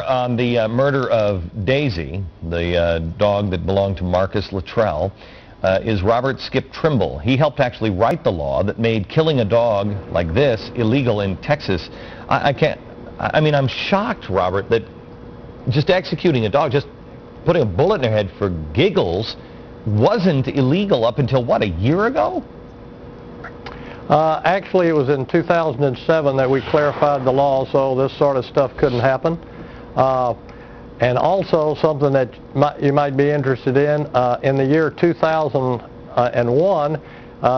more on the murder of Daisy, the dog that belonged to Marcus Luttrell, is Robert Skip Trimble. He helped actually write the law that made killing a dog like this illegal in Texas. I'm shocked, Robert, that just executing a dog, just putting a bullet in their head for giggles, wasn't illegal up until, what, a year ago? Actually, it was in 2007 that we clarified the law, so this sort of stuff couldn't happen. And also something that you might be interested in the year 2001,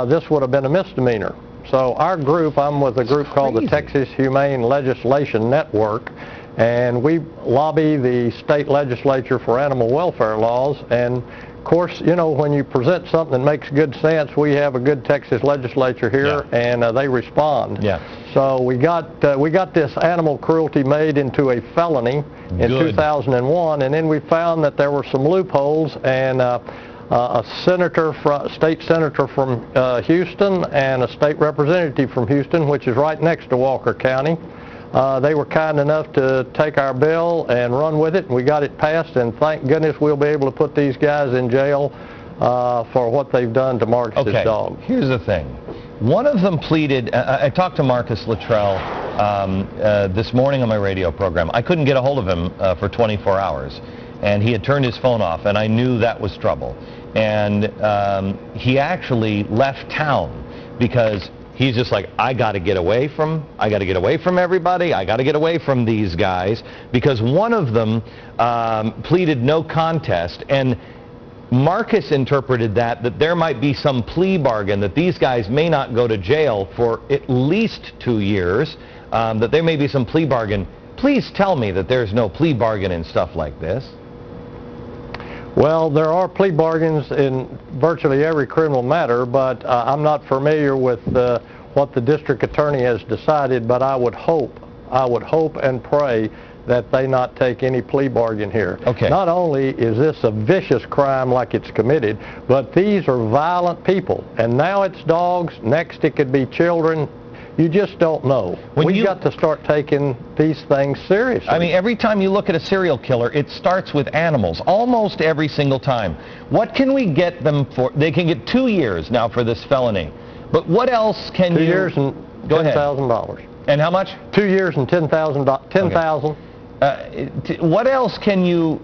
this would have been a misdemeanor. So our group, I'm with a group called the Texas Humane Legislation Network, and we lobby the state legislature for animal welfare laws. And of course, you know, when you present something that makes good sense, we have a good Texas legislature here, and they respond. Yeah. So we got this animal cruelty made into a felony in 2001, and then we found that there were some loopholes, and a state senator from Houston and a state representative from Houston, which is right next to Walker County, they were kind enough to take our bill and run with it, and we got it passed, and thank goodness we'll be able to put these guys in jail for what they've done to Marcus's dog. Here's the thing. One of them pleaded, I talked to Marcus Luttrell this morning on my radio program. I couldn't get a hold of him for 24 hours, and he had turned his phone off, and I knew that was trouble. And he actually left town because he's just like, I got to get away from everybody. I got to get away from these guys, because one of them pleaded no contest, and Marcus interpreted that there might be some plea bargain, that these guys may not go to jail for at least 2 years, that there may be some plea bargain. Please tell me that there's no plea bargain in stuff like this. Well, there are plea bargains in virtually every criminal matter, but I'm not familiar with what the district attorney has decided, but I would hope and pray that they not take any plea bargain here. Okay. Not only is this a vicious crime like it's committed, but these are violent people, and now it's dogs, next it could be children. You just don't know. We've got to start taking these things seriously. I mean, every time you look at a serial killer, it starts with animals, almost every single time. What can we get them for? They can get 2 years now for this felony. But what else can 2 years and $10,000. And how much? 2 years and $10,000. $10,000. What else can you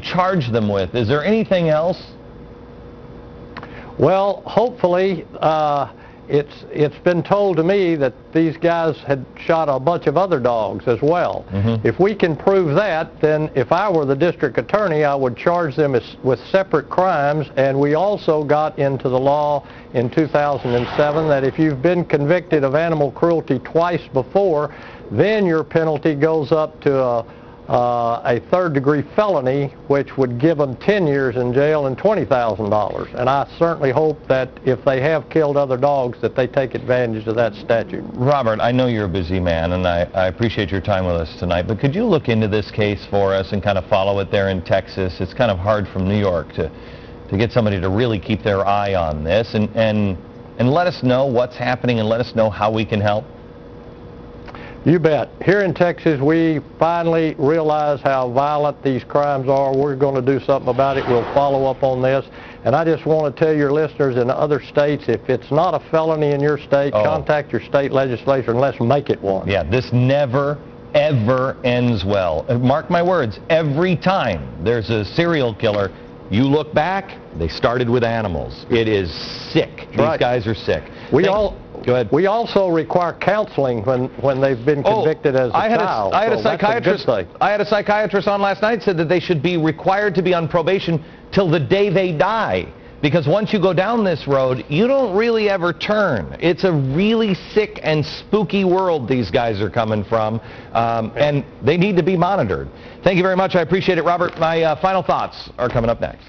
charge them with? Is there anything else? Well, hopefully, it's been told to me that these guys had shot a bunch of other dogs as well. If we can prove that, then if I were the district attorney, I would charge them with separate crimes. And we also got into the law in 2007 that if you've been convicted of animal cruelty twice before, then your penalty goes up to a third-degree felony, which would give them 10 years in jail and $20,000. And I certainly hope that if they have killed other dogs, that they take advantage of that statute. Robert, I know you're a busy man, and I appreciate your time with us tonight, but could you look into this case for us and kind of follow it there in Texas? It's kind of hard from New York to get somebody to really keep their eye on this, and let us know what's happening and let us know how we can help. You bet. Here in Texas, we finally realize how violent these crimes are. We're going to do something about it. We'll follow up on this. And I just want to tell your listeners in other states, if it's not a felony in your state, contact your state legislature and let's make it one. Yeah, this never, ever ends well. Mark my words, every time there's a serial killer, you look back, they started with animals. It is sick. These guys are sick. Go ahead. We also require counseling when they've been convicted as a child. I had a psychiatrist on last night said that they should be required to be on probation till the day they die, because once you go down this road, you don't really ever turn. It's a really sick and spooky world these guys are coming from, and they need to be monitored. Thank you very much. I appreciate it, Robert. My final thoughts are coming up next.